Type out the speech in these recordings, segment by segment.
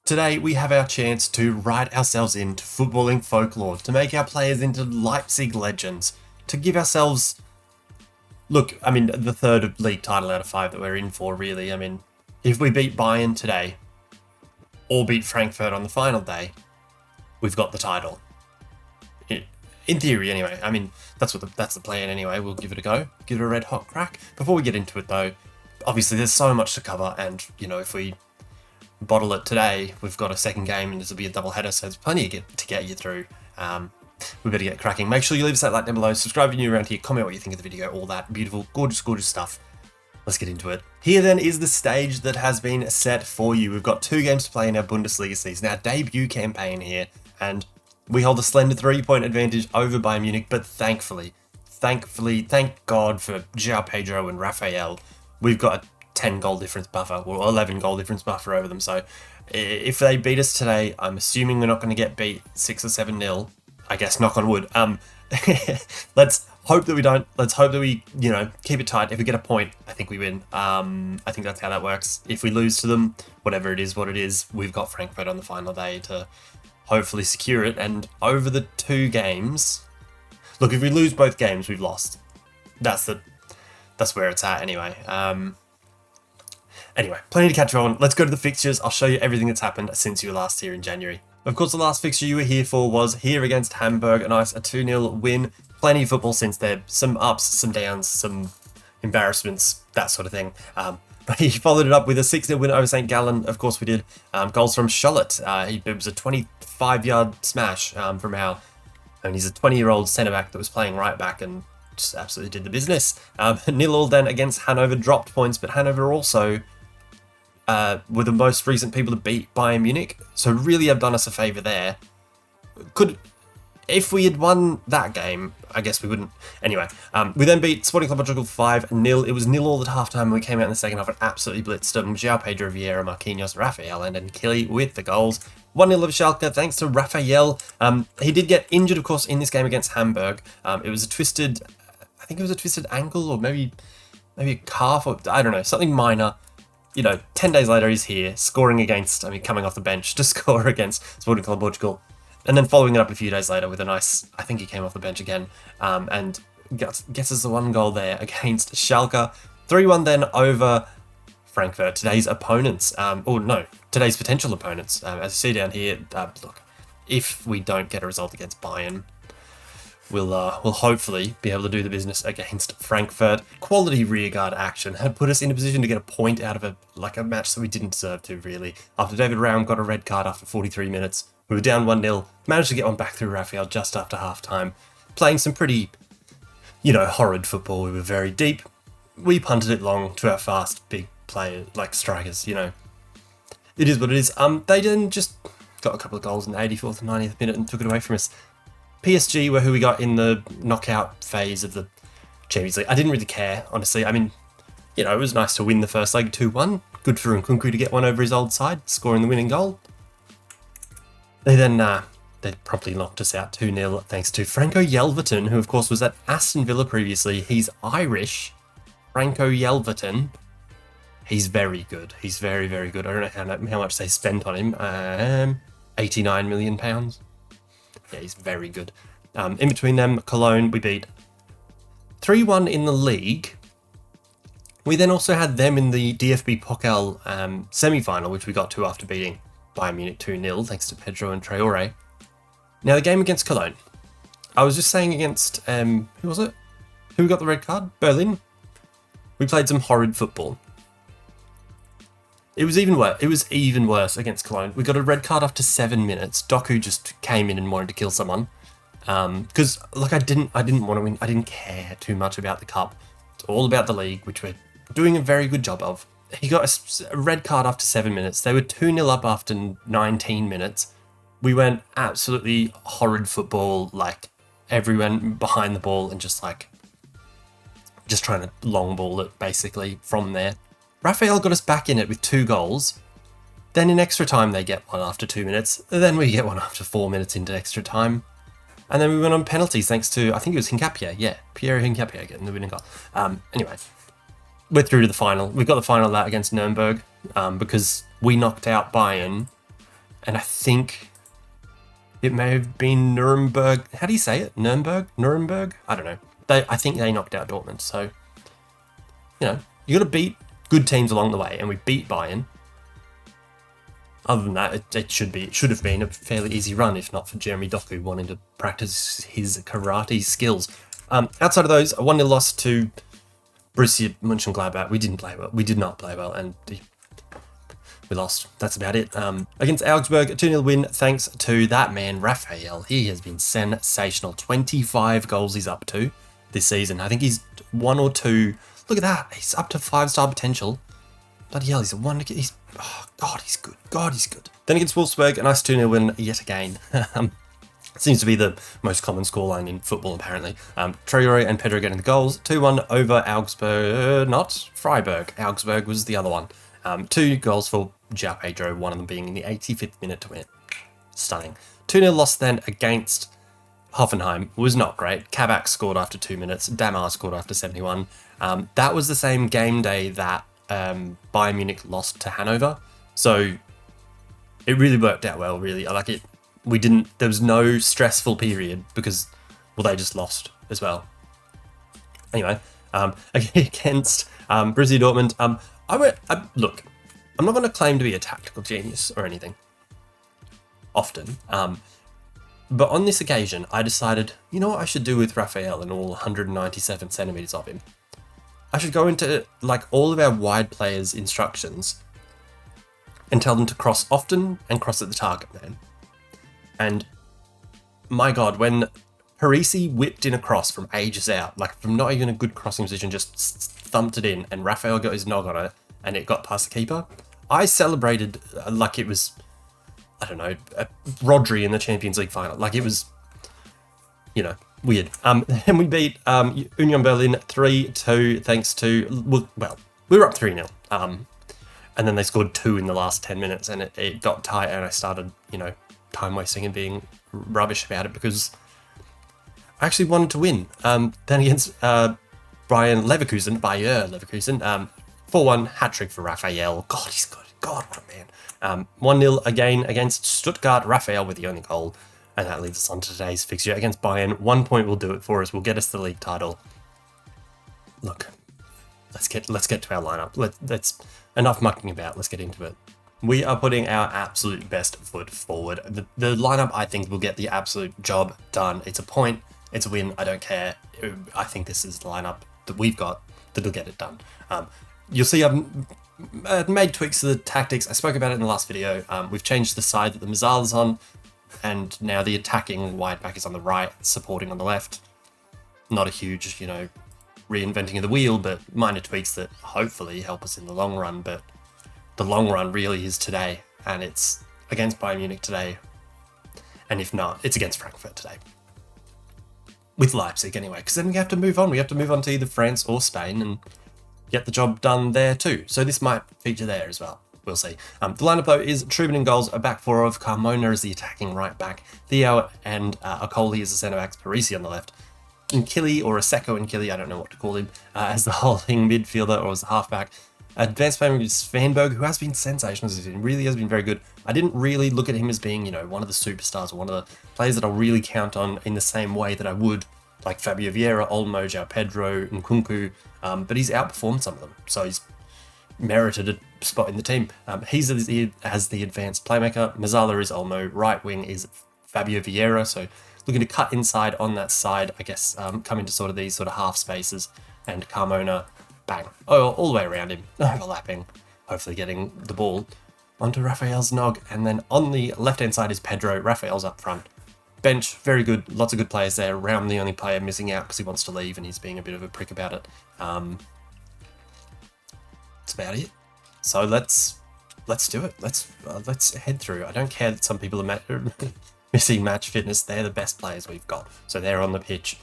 Today we have our chance to write ourselves into footballing folklore, to make our players into Leipzig legends, to give ourselves... Look, I mean, the third league title out of 5 that we're in for, really. I mean, if we beat Bayern today, or beat Frankfurt on the final day, we've got the title. In theory, anyway. I mean, that's the plan anyway. We'll give it a go. Give it a red hot crack. Before we get into it, though, obviously there's so much to cover, and, you know, if we bottle it today, we've got a second game and this will be a double header, so there's plenty to get you through. We better get cracking. Make sure you leave us that like down below, subscribe if you're new around here, comment what you think of the video, all that beautiful, gorgeous stuff. Let's get into it. Here then is the stage that has been set for you. We've got 2 games to play in our Bundesliga season, our debut campaign here, and we hold a slender 3-point advantage over Bayern Munich, but thankfully, thank God for João Pedro and Rafael, we've got a 10 goal difference buffer, or 11 goal difference buffer over them. So if they beat us today, I'm assuming we're not going to get beat 6 or 7-0. I guess, knock on wood. Let's hope that we don't. Let's hope that we, you know, keep it tight. If we get a point, I think we win. I think that's how that works. If we lose to them, whatever it is, what it is, we've got Frankfurt on the final day to hopefully secure it. And over the 2 games, look, if we lose both games, we've lost. That's where it's at anyway. Anyway, plenty to catch on. Let's go to the fixtures. I'll show you everything that's happened since you were last here in January. Of course, the last fixture you were here for was here against Hamburg. A nice 2-0 win. Plenty of football since there. Some ups, some downs, some embarrassments, that sort of thing. But he followed it up with a 6-0 win over St. Gallen. Of course we did. Goals from Charlotte. It was a 25-yard smash from Howe. And he's a 20-year-old centre-back that was playing right back and just absolutely did the business. 0-0 then against Hanover, dropped points, but Hanover also... were the most recent people to beat Bayern Munich, so really have done us a favour there. If we had won that game, I guess we wouldn't. Anyway, we then beat Sporting Club Portugal 5-0. It was 0-0 at half time, and we came out in the second half and absolutely blitzed them. João Pedro, Vieira, Marquinhos, Rafael, and Kelly with the goals. 1-0 over Schalke, thanks to Rafael. He did get injured, of course, in this game against Hamburg. It was a twisted, I think it was a twisted ankle, or maybe a calf, or I don't know, something minor. You know, 10 days later he's here, scoring against, coming off the bench to score against Sporting Club Portugal. And then following it up a few days later with a nice, I think he came off the bench again, and gets us the 1 goal there against Schalke. 3-1 then over Frankfurt, today's opponents, today's potential opponents. As you see down here, look, if we don't get a result against Bayern, we'll hopefully be able to do the business against Frankfurt. Quality rearguard action had put us in a position to get a point out of a match that we didn't deserve to, really. After David Raum got a red card after 43 minutes, we were down 1-0, managed to get one back through Rafael just after half-time. Playing some pretty, horrid football. We were very deep. We punted it long to our fast, big players, strikers, It is what it is. They then just got a couple of goals in the 84th and 90th minute and took it away from us. PSG were who we got in the knockout phase of the Champions League. I didn't really care, honestly. I mean, it was nice to win the first leg 2-1. Good for Nkunku to get one over his old side, scoring the winning goal. They then they promptly knocked us out 2-0 thanks to Franco Yelverton, who of course was at Aston Villa previously. He's Irish. Franco Yelverton. He's very good. He's very, very good. I don't know how much they spent on him. £89 million. Yeah, he's very good. In between them, Cologne, we beat 3-1 in the league. We then also had them in the DFB Pokal semi-final, which we got to after beating Bayern Munich 2-0, thanks to Pedro and Traore. Now, the game against Cologne. I was just saying against, who was it? Who got the red card? Berlin? We played some horrid football. It was even worse against Cologne. We got a red card after 7 minutes. Doku just came in and wanted to kill someone. Because I didn't want to win. I didn't care too much about the cup. It's all about the league, which we're doing a very good job of. He got a red card after 7 minutes. They were 2-0 up after 19 minutes. We went absolutely horrid football, everyone behind the ball and just trying to long ball it basically from there. Rafael got us back in it with 2 goals. Then in extra time, they get one after 2 minutes. Then we get one after 4 minutes into extra time. And then we went on penalties thanks to, I think it was Hincapie. Yeah, Piero Hincapie getting the winning goal. Anyway, we're through to the final. We've got the final of that against Nuremberg because we knocked out Bayern And I think it may have been Nuremberg. How do you say it? Nuremberg? I don't know. I think they knocked out Dortmund. So, you know, you got to beat good teams along the way, and we beat Bayern. Other than that, it should have been a fairly easy run, if not for Jeremy Doku wanting to practice his karate skills. Outside of those, a 1-0 loss to Borussia Mönchengladbach. We didn't play well. We did not play well, and we lost. That's about it. Against Augsburg, a 2-0 win thanks to that man, Raphael. He has been sensational. 25 goals he's up to this season. I think he's 1 or 2. Look at that. He's up to 5-star potential. Bloody hell, he's a one. Oh, God, he's good. God, he's good. Then against Wolfsburg, a nice 2-0 win yet again. Seems to be the most common scoreline in football, apparently. Traore and Pedro getting the goals. 2-1 over Augsburg, not Freiburg. Augsburg was the other one. 2 goals for João Pedro, one of them being in the 85th minute to win it. Stunning. 2-0 loss then against Hoffenheim was not great. Kabak scored after 2 minutes. Damar scored after 71. That was the same game day that Bayern Munich lost to Hanover. So it really worked out well, really. I like it. There was no stressful period because, well, they just lost as well. Anyway, against Borussia Dortmund, look, I'm not going to claim to be a tactical genius or anything, often, but on this occasion, I decided, you know what I should do with Raphael and all 197 centimeters of him? I should go into, like, all of our wide players' instructions and tell them to cross often and cross at the target man. And my God, when Parisi whipped in a cross from ages out, like from not even a good crossing position, just thumped it in, and Raphael got his nog on it, and it got past the keeper, I celebrated like it was, I don't know, Rodri in the Champions League final. Like it was, you know, weird. And we beat Union Berlin 3-2 thanks to, well, we were up 3-0. And then they scored 2 in the last 10 minutes, and it got tight, and I started, you know, time wasting and being rubbish about it because I actually wanted to win. Then against Bayern Leverkusen, 4-1 hat-trick for Raphael. God, he's good. God, what a man. 1-0 again against Stuttgart. Raphael with the only goal. And that leads us on to today's fixture against Bayern. 1 point will do it for us. We'll get us the league title. Look, let's get to our lineup. Let's enough mucking about. Let's get into it. We are putting our absolute best foot forward. The lineup, I think, will get the absolute job done. It's a point. It's a win. I don't care. I think this is the lineup that we've got that'll get it done. You'll see I've made tweaks to the tactics. I spoke about it in the last video. We've changed the side that the Mazzala's on, and now the attacking wide back is on the right, supporting on the left. Not a huge, you know, reinventing of the wheel, but minor tweaks that hopefully help us in the long run. But the long run really is today, and it's against Bayern Munich today. And if not, it's against Frankfurt today. With Leipzig anyway, because then we have to move on. We have to move on to either France or Spain and get the job done there too. So this might feature there as well. We'll see. The lineup though is Trubin in goals, a back four of Carmona as the attacking right back, Theo and Okoli as the centre backs, Parisi on the left, Nkili or Aseko Nkili, I don't know what to call him, as the holding midfielder or as the halfback. Advanced playing is Svanberg, who has been sensational this season, really has been very good. I didn't really look at him as being, you know, one of the superstars or one of the players that I'll really count on in the same way that I would like Fabio Vieira, Olmo, João Pedro, Nkunku, but he's outperformed some of them, so he's merited a spot in the team. He's as the advanced playmaker. Mazzala is Olmo, right wing is Fabio Vieira, so looking to cut inside on that side, I guess, come into sort of these sort of half spaces, and Carmona, bang, all the way around him, overlapping, hopefully getting the ball onto Raphael's nog, and then on the left-hand side is Pedro, Raphael's up front. Bench, very good, lots of good players there. Raum, the only player missing out because he wants to leave and he's being a bit of a prick about it. That's about it. So let's do it. Let's head through. I don't care that some people are missing match fitness. They're the best players we've got, so they're on the pitch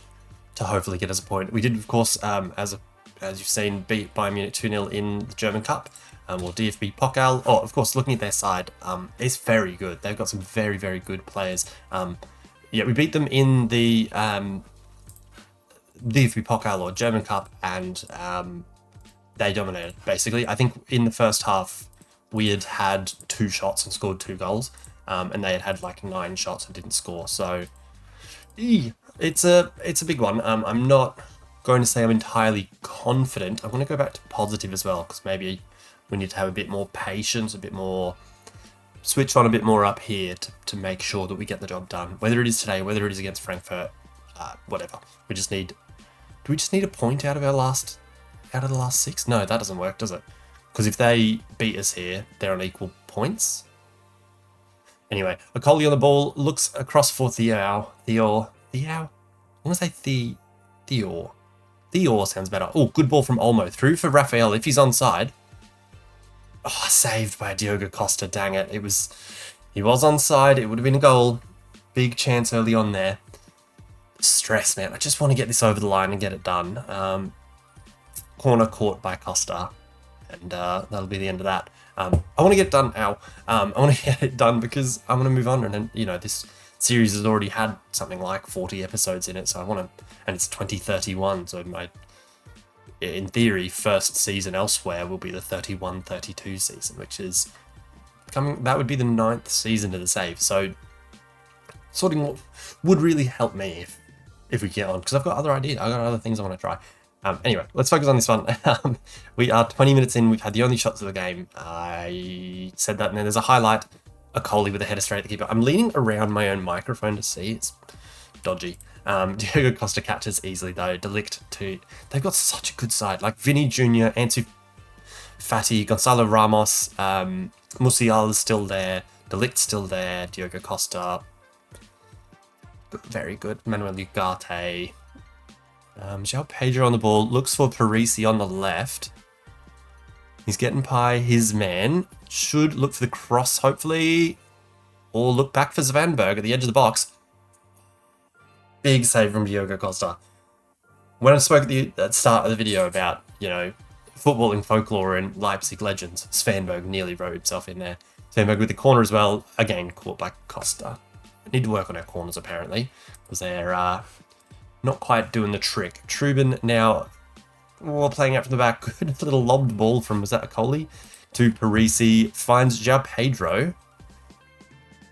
to hopefully get us a point. We did, of course, as you've seen, beat Bayern Munich 2-0 in the German Cup. Or DFB Pokal. Oh, of course, looking at their side, it's very good. They've got some very, very good players. Yeah, we beat them in the DFB Pokal or German Cup, and they dominated, basically. I think in the first half, we had 2 shots and scored 2 goals. and they had like 9 shots and didn't score. So it's a big one. I'm not going to say I'm entirely confident. I'm going to go back to positive as well, because maybe we need to have a bit more patience, a bit more switch on a bit more up here to make sure that we get the job done. Whether it is today, whether it is against Frankfurt, whatever. We just need. Do we just need a point out of the last 6? No, that doesn't work, does it? Because if they beat us here, they're on equal points. Anyway, Okoli on the ball, looks across for Thiaw. I want to say Thiaw. Thiaw sounds better. Oh, good ball from Olmo. Through for Raphael if he's onside. Oh, saved by Diogo Costa. Dang it. He was onside. It would have been a goal. Big chance early on there. Stress, man. I just want to get this over the line and get it done. Corner caught by Costa. And that'll be the end of that. I want to get it done now. I want to get it done because I want to move on. And then, this series has already had something like 40 episodes in it. So I want to... And it's 2031. So in theory, first season elsewhere will be the 31-32 season, which is coming. That would be the 9th season to the save. So sorting would really help me if we get on, because I've got other ideas. I've got other things I want to try. Anyway, let's focus on this one. We are 20 minutes in. We've had the only shots of the game. I said that, and then there's a highlight. Okoli with a header straight at the keeper. I'm leaning around my own microphone to see. It's dodgy. Diogo Costa catches easily though. De Ligt too. They've got such a good side. Like Vinny Jr., Ansu Fati, Gonzalo Ramos, Musial is still there. De Ligt's still there. Diogo Costa. Very good. Manuel Ugarte. João Pedro on the ball. Looks for Parisi on the left. He's getting by his man. Should look for the cross, hopefully. Or look back for Svanberg at the edge of the box. Big save from Diogo Costa. When I spoke at the start of the video about, footballing folklore and Leipzig legends, Svanberg nearly wrote himself in there. Svanberg with the corner as well. Again, caught by Costa. We need to work on our corners, apparently, because they're not quite doing the trick. Trubin now playing out from the back. Good little lobbed ball from, was that Okoli? To Parisi. Finds João Pedro,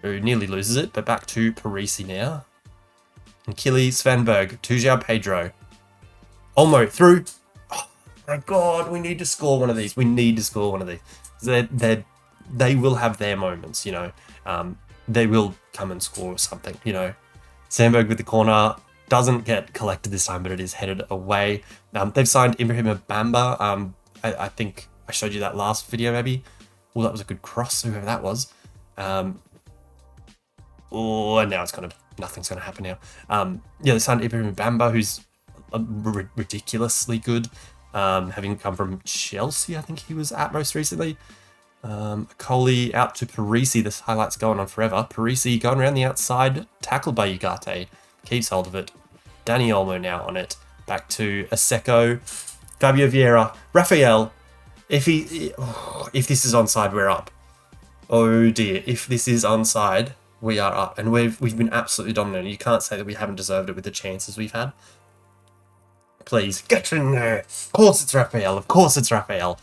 who nearly loses it, but back to Parisi now. And Kili Svanberg to João Pedro. Olmo through. Oh my God, we need to score one of these. We need to score one of these. They will have their moments, They will come and score something, Svanberg with the corner. Doesn't get collected this time, but it is headed away. They've signed Ibrahim Bamba. I think I showed you that last video, maybe. Oh, that was a good cross, whoever that was. And now it's nothing's going to happen now. They signed Ibrahim Bamba, who's ridiculously good, having come from Chelsea, I think he was at most recently. Okoli out to Parisi. This highlight's going on forever. Parisi going around the outside, tackled by Ugarte. Keeps hold of it. Dani Olmo now on it. Back to Aseko. Fabio Vieira. Raphael. If this is onside, we're up. Oh dear. If this is onside, we are up. And we've been absolutely dominant. You can't say that we haven't deserved it with the chances we've had. Please, get in there. Of course it's Raphael. Of course it's Raphael.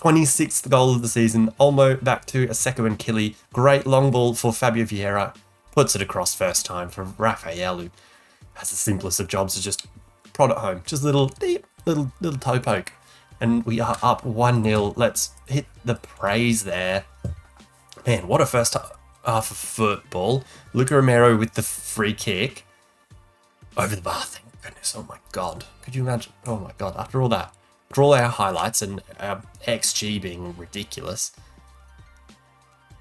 26th goal of the season. Olmo back to Aseko and Kili. Great long ball for Fabio Vieira. Puts it across first time for Raphael, who has the simplest of jobs to just prod it home. Just little toe poke. And we are up 1-0. Let's hit the praise there. Man, what a first half of football. Luca Romero with the free kick. Over the bar, thank goodness. Oh my God. Could you imagine? Oh my God. After all that. After all our highlights and our XG being ridiculous.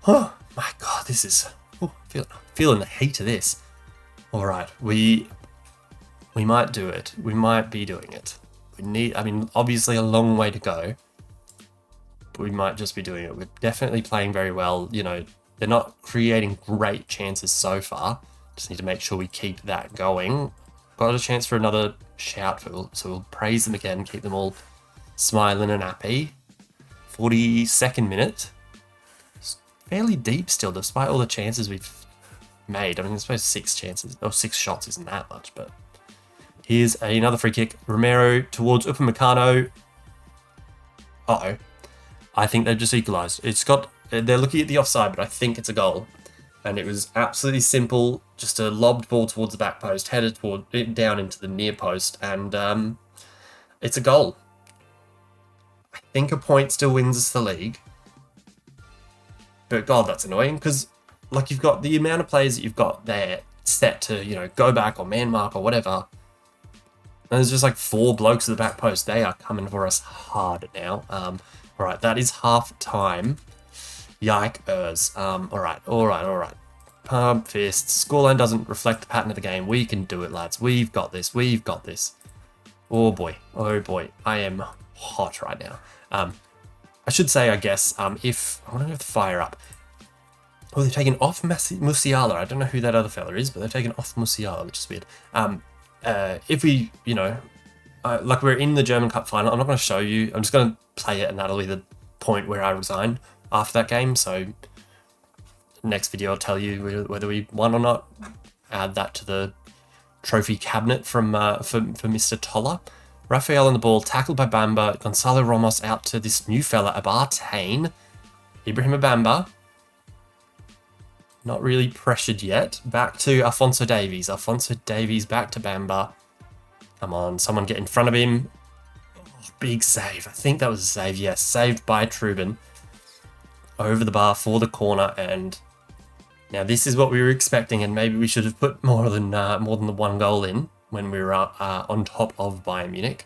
Oh my God, this is... Oh, feeling the heat of this. All right, we might do it. We might be doing it. Obviously a long way to go, but we might just be doing it. We're definitely playing very well. They're not creating great chances so far. Just need to make sure we keep that going. Got a chance for another shout, so we'll praise them again, keep them all smiling and happy. 42nd minute. Fairly deep still, despite all the chances we've made. I suppose 6 chances, or 6 shots isn't that much, but here's another free kick. Romero towards Upamecano. Uh-oh. I think they've just equalised. They're looking at the offside, but I think it's a goal. And it was absolutely simple, just a lobbed ball towards the back post, headed down into the near post, and it's a goal. I think a point still wins us the league. But God, that's annoying, because like you've got the amount of players that you've got there set to, you know, go back or man mark or whatever. And there's just like 4 blokes at the back post. They are coming for us hard now. All right, that is half time. Yikers. All right. Pump fists. Scoreline doesn't reflect the pattern of the game. We can do it, lads. We've got this. Oh boy. I am hot right now. I should say, I guess, if I want to go with fire up. Oh, they've taken off Musiala. I don't know who that other fella is, but they've taken off Musiala, which is weird. If we, you know, like we're in the German Cup final, I'm not going to show you. I'm just going to play it, and that'll be the point where I resign after that game. So next video, I'll tell you whether we won or not. Add that to the trophy cabinet from for Mr. Toller. Raphael on the ball, tackled by Bamba. Gonzalo Ramos out to this new fella, Abartain. Ibrahim Bamba. Not really pressured yet. Back to Alphonso Davies. Alphonso Davies back to Bamba. Come on, someone get in front of him. Oh, big save. I think that was a save. Yes, saved by Trubin. Over the bar for the corner, and now this is what we were expecting, and maybe we should have put more than the 1 goal in when we were on top of Bayern Munich.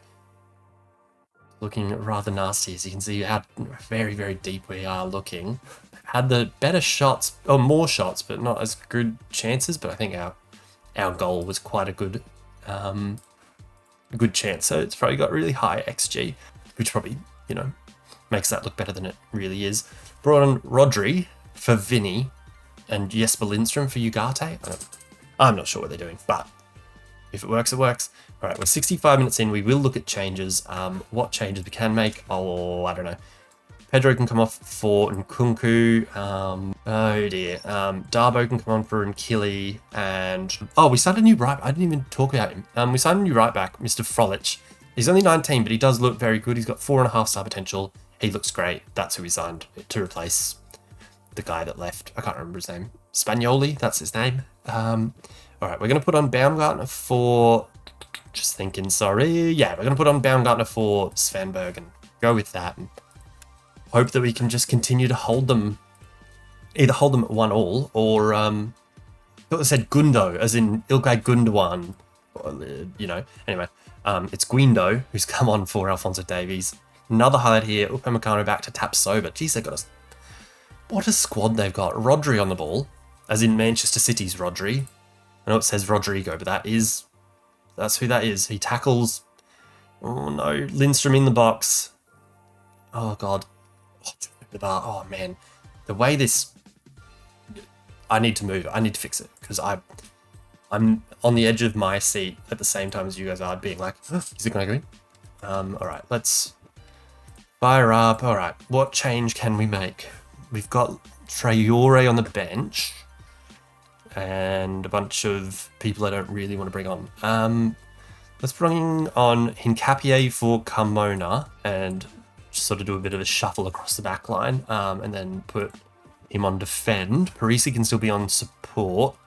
Looking rather nasty, as you can see how very, very deep we are looking. Had the better shots, or more shots, but not as good chances. But I think our goal was quite a good chance. So it's probably got really high XG, which probably, you know, makes that look better than it really is. Brought on Rodri for Vinny and Jesper Lindstrom for Ugarte. I'm not sure what they're doing, but if it works, it works. All right, we're 65 minutes in. We will look at changes. What changes we can make? Oh, I don't know. Pedro can come off for Nkunku. Oh dear. Darbo can come on for Nkili. And oh, we signed a new right. I didn't even talk about him. We signed a new right back, Mr. Frolich. He's only 19, but he does look very good. He's got 4.5 star potential. He looks great. That's who we signed to replace the guy that left. I can't remember his name. Spagnoli, that's his name. All right, we're going to put on Baumgartner for... Just thinking, sorry. Yeah, we're going to put on Baumgartner for Svanberg and go with that. And hope that we can just continue to hold them. Either hold them at 1-1 or... I thought it said Gundo, as in Ilkay Gundogan. You know, anyway. It's Guindo, who's come on for Alphonso Davies. Another highlight here. Upamecano back to Tapsoba. Jeez, they got us. What a squad they've got. Rodri on the ball, as in Manchester City's Rodri. I know it says Rodrigo, but that's who that is. He tackles. Oh no, Lindstrom in the box. Oh god. Oh man, the way this. I need to move. I need to fix it because I'm on the edge of my seat at the same time as you guys are, being like, is it going to go in? All right, let's fire up. All right, what change can we make? We've got Traore on the bench and a bunch of people I don't really want to bring on. Let's bring on Hincapié for Carmona and just sort of do a bit of a shuffle across the back line, and then put him on defend. Parisi can still be on support.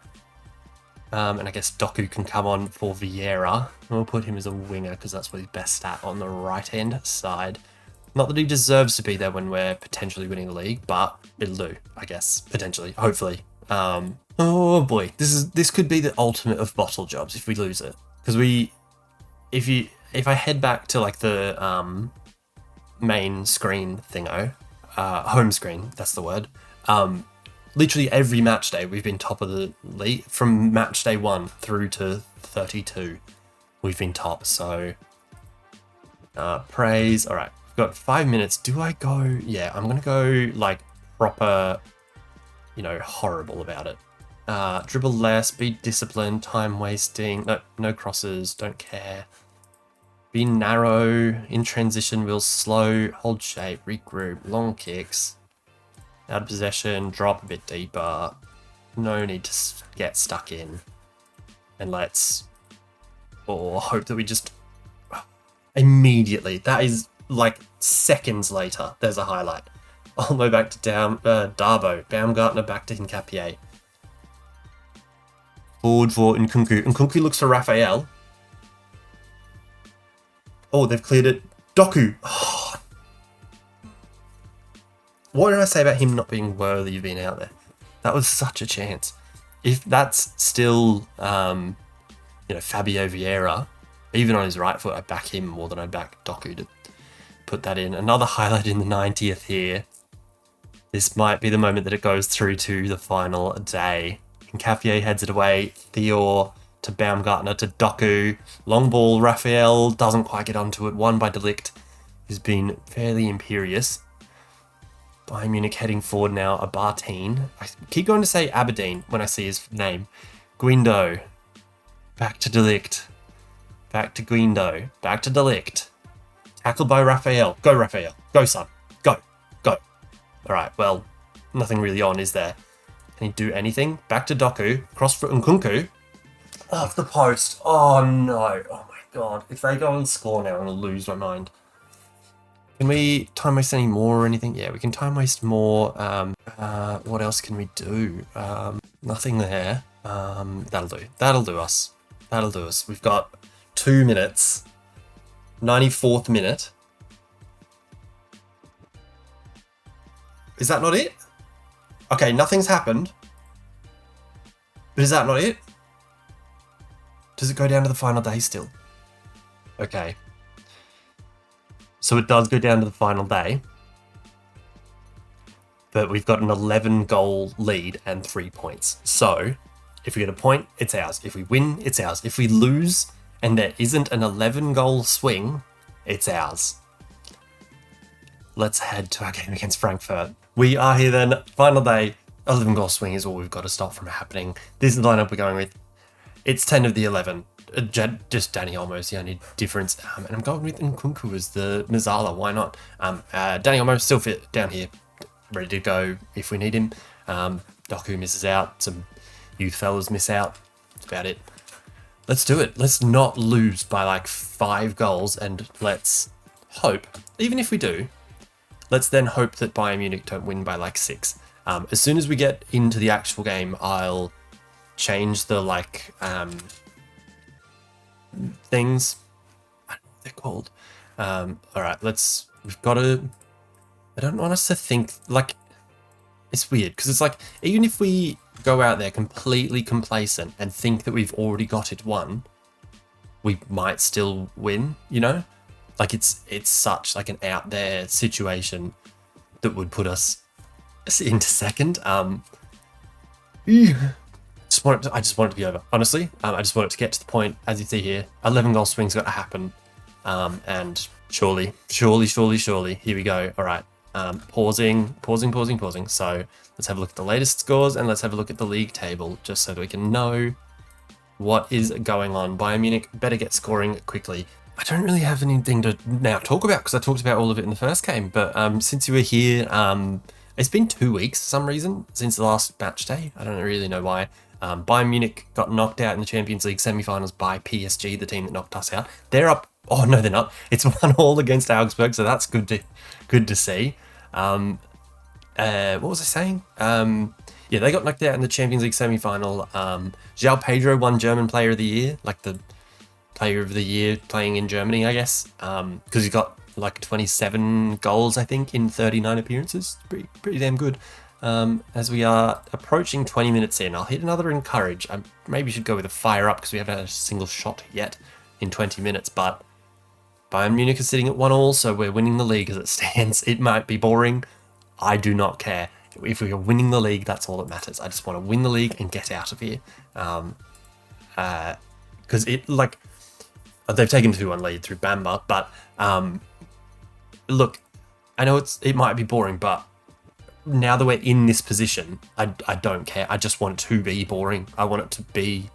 And I guess Doku can come on for Vieira. We'll put him as a winger because that's what he's best at on the right-hand side. Not that he deserves to be there when we're potentially winning the league, but it'll do, I guess, potentially, hopefully. Oh boy, this could be the ultimate of bottle jobs if we lose it. Because if I head back to like the main screen thingo, home screen, that's the word. Literally every match day we've been top of the league from match day 1 through to 32. We've been top, so praise. All right, we've got 5 minutes. Do I go? Yeah, I'm gonna go like proper, you know, horrible about it. Dribble less, be disciplined, time wasting. No crosses, don't care. Be narrow, in transition, we'll slow, hold shape, regroup, long kicks. Out of possession, drop a bit deeper. No need to get stuck in. And let's... hope that we just... Immediately, that is like seconds later, there's a highlight. Olmo back to Darbo. Baumgartner back to Hincapié. Forward for Nkunku. Nkunku looks for Raphael. Oh, they've cleared it. Doku. Oh. What did I say about him not being worthy of being out there? That was such a chance. If that's still, Fabio Vieira, even on his right foot, I'd back him more than I'd back Doku to put that in. Another highlight in the 90th here. This might be the moment that it goes through to the final day. Nkapie heads it away. Theo to Baumgartner to Doku. Long ball, Raphael doesn't quite get onto it. Won by De Ligt, who's been fairly imperious. Bayern Munich heading forward now. Abartine. I keep going to say Aberdeen when I see his name. Guindo. Back to De Ligt. Back to Guindo. Back to De Ligt. Tackled by Raphael. Go, Raphael. Go, son. Go. Go. Alright, well, nothing really on, is there? Can he do anything? Back to Doku. Cross for Nkunku. Off the post. Oh, no. Oh, my God. If they go and score now, I'm going to lose my mind. Can we time waste any more or anything? Yeah, we can time waste more. What else can we do? Nothing there. That'll do. That'll do us. That'll do us. We've got 2 minutes. 94th minute. Is that not it? Okay, nothing's happened. But is that not it? Does it go down to the final day still? Okay. So it does go down to the final day. But we've got an 11-goal lead and 3 points. So, if we get a point, it's ours. If we win, it's ours. If we lose and there isn't an 11-goal swing, it's ours. Let's head to our game against Frankfurt. We are here then. Final day. 11-goal swing is all we've got to stop from happening. This is the lineup we're going with. It's 10 of the 11. Just Danny Olmo's the only difference. And I'm going with Nkunku as the Mazzala. Why not? Danny Olmo still fit down here. Ready to go if we need him. Doku misses out. Some youth fellas miss out. That's about it. Let's do it. Let's not lose by like 5 goals. And let's hope, even if we do, let's then hope that Bayern Munich don't win by like 6. As soon as we get into the actual game, I'll change the things. I don't know what they're called. Alright, we've got to, I don't want us to think, like, it's weird, because it's like, even if we go out there completely complacent and think that we've already got it won, we might still win, you know? Like, it's such, like, an out there situation that would put us into second. I just want it to be over, honestly. I just want it to get to the point, as you see here, 11-goal swing's got to happen. And surely, here we go. All right, pausing. So let's have a look at the latest scores and let's have a look at the league table just so that we can know what is going on. Bayern Munich better get scoring quickly. I don't really have anything to now talk about because I talked about all of it in the first game, but since you were here, it's been 2 weeks for some reason since the last match day. I don't really know why. Bayern Munich got knocked out in the Champions League semi-finals by PSG, the team that knocked us out. They're up. Oh no, they're not. It's 1-1 against Augsburg, so that's good to see. What was I saying? Yeah, they got knocked out in the Champions League semi-final. João Pedro won German Player of the Year, like the Player of the Year playing in Germany, I guess, because he got like 27 goals, I think, in 39 appearances. Pretty damn good. As we are approaching 20 minutes in, I'll hit another encourage. I maybe should go with a fire up because we haven't had a single shot yet in 20 minutes, but Bayern Munich is sitting at 1-1, so we're winning the league as it stands. It might be boring. I do not care. If we are winning the league, that's all that matters. I just want to win the league and get out of here. Because they've taken 2-1 lead through Bamba, but look, I know it might be boring, but now that we're in this position, I don't care. I just want it to be boring. I want it to be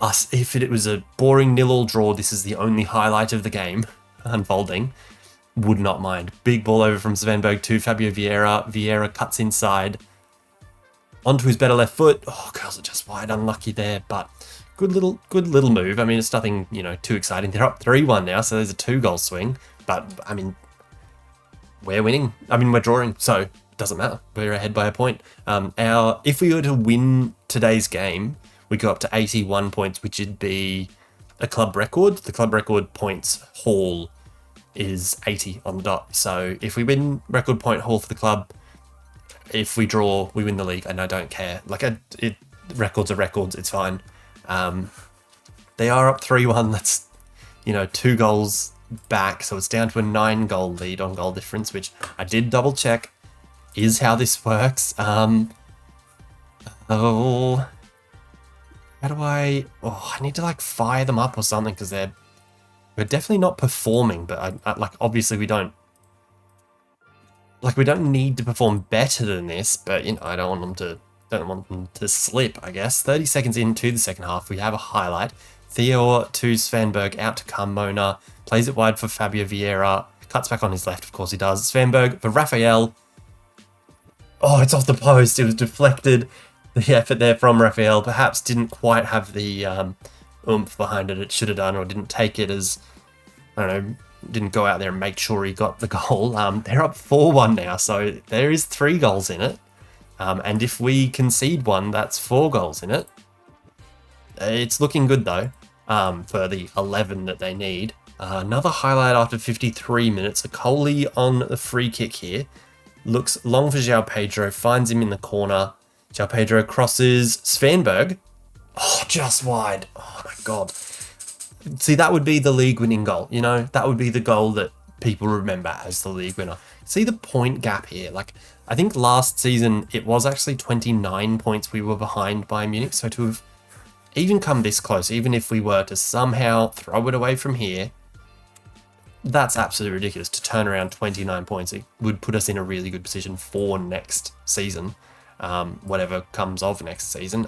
us. If it was a boring 0-0 draw, this is the only highlight of the game unfolding. Would not mind. Big ball over from Svenberg to Fabio Vieira. Vieira cuts inside onto his better left foot. Oh, curls it just wide. Unlucky there, but good little move. I mean, it's nothing, too exciting. They're up 3-1 now, so there's a 2-goal swing. But, I mean, we're winning. I mean, we're drawing, so it doesn't matter. We're ahead by a point. If we were to win today's game, we go up to 81 points, which would be a club record. The club record points haul is 80 on the dot. So if we win record point haul for the club, if we draw, we win the league, and I don't care. Like, records are records, it's fine. They are up 3-1. That's, 2 goals back, so it's down to a 9-goal lead on goal difference, which I did double check is how this works. How do I need to like fire them up or something, because we're definitely not performing, but I obviously we don't need to perform better than this, but I don't want them to slip, I guess. 30 seconds into the second half, we have a highlight. Theo to Svanberg, out to Carmona, plays it wide for Fabio Vieira, cuts back on his left, of course he does. Svanberg for Raphael. Oh, it's off the post. It was deflected. The effort there from Raphael perhaps didn't quite have the oomph behind it should have done, or didn't take it as, I don't know, didn't go out there and make sure he got the goal. They're up 4-1 now, so there is 3 goals in it. And if we concede one, that's 4 goals in it. It's looking good though, for the 11 that they need. Another highlight after 53 minutes. A Coley on the free kick here. Looks long for João Pedro, finds him in the corner. João Pedro crosses Svanberg. Oh, just wide. Oh my God. See, that would be the league winning goal. That would be the goal that people remember as the league winner. See the point gap here. Like, I think last season it was actually 29 points we were behind Bayern Munich. So to have even come this close, even if we were to somehow throw it away from here, that's absolutely ridiculous. To turn around 29 points, it would put us in a really good position for next season, whatever comes of next season.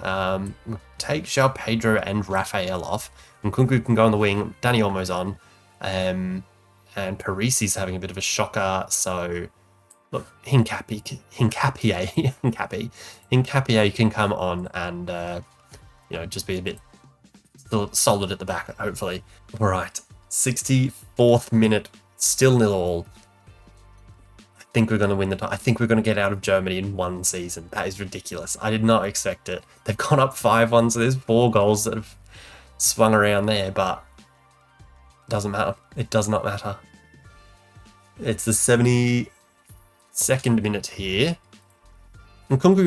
Take João Pedro and Raphael off. Nkunku can go on the wing. Dani Olmo's on. And Parisi's having a bit of a shocker. So, look, Hincapié can come on and, just be a bit solid at the back, hopefully. All right. 64th minute, still 0-0. I think we're going to win I think we're going to get out of Germany in one season. That is ridiculous. I did not expect it. They've gone up 5-1, so there's 4 goals that have swung around there, but it doesn't matter. It does not matter. It's the 72nd minute here. And Nkunku,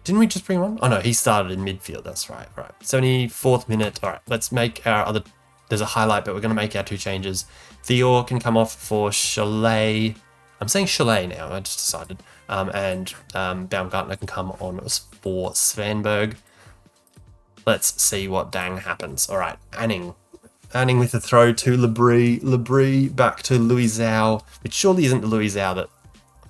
didn't we just bring him on? Oh no, he started in midfield, that's right. Right. 74th minute. All right, let's make our other... There's a highlight, but we're going to make our 2 changes. Theo can come off for Chalet. I'm saying Chalet now, I just decided. And Baumgartner can come on for Svanberg. Let's see what dang happens. All right, Anning. Anning with a throw to Labrie. Labrie back to Luizão, which surely isn't the Luizão that...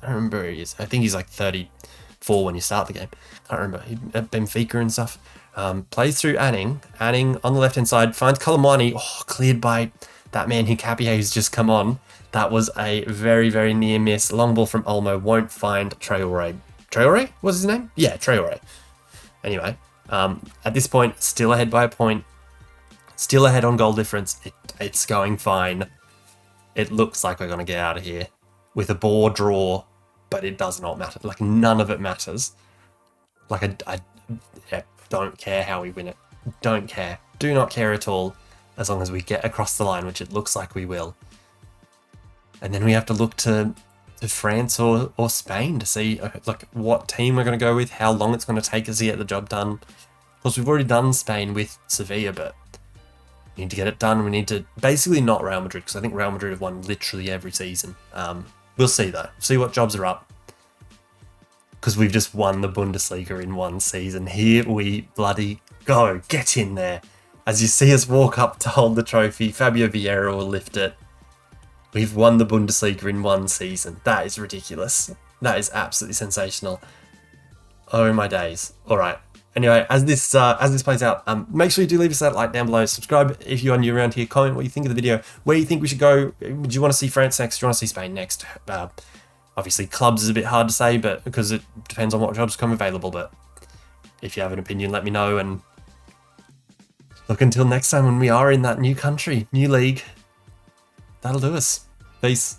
I don't remember who he is. I think he's like 34 when you start the game. I can't remember. At Benfica and stuff. Plays through Anning. Anning on the left-hand side finds Colomani. Oh, cleared by that man Hincapié who's just come on. That was a very, very near miss. Long ball from Olmo. Won't find Traoré. Traoré? What's his name? Yeah, Traoré. Anyway, at this point, still ahead by a point. Still ahead on goal difference. It's going fine. It looks like we're going to get out of here with a ball draw, but it does not matter. Like, none of it matters. Like, I don't care how we win it. Don't care. Do not care at all, as long as we get across the line, which it looks like we will. And then we have to look to France or Spain to see like what team we're going to go with, how long it's going to take us to get the job done. Of course, we've already done Spain with Sevilla, but we need to get it done. We need to basically not Real Madrid, because I think Real Madrid have won literally every season. We'll see though. See what jobs are up. Because we've just won the Bundesliga in one season. Here we bloody go. Get in there. As you see us walk up to hold the trophy, Fabio Vieira will lift it. We've won the Bundesliga in one season. That is ridiculous. That is absolutely sensational. Oh my days. All right. Anyway, as this plays out, make sure you do leave us that like down below. Subscribe if you are new around here. Comment what you think of the video. Where you think we should go. Do you want to see France next? Do you want to see Spain next? Obviously, clubs is a bit hard to say, but because it depends on what jobs come available. But if you have an opinion, let me know. And look, until next time when we are in that new country, new league, that'll do us. Peace.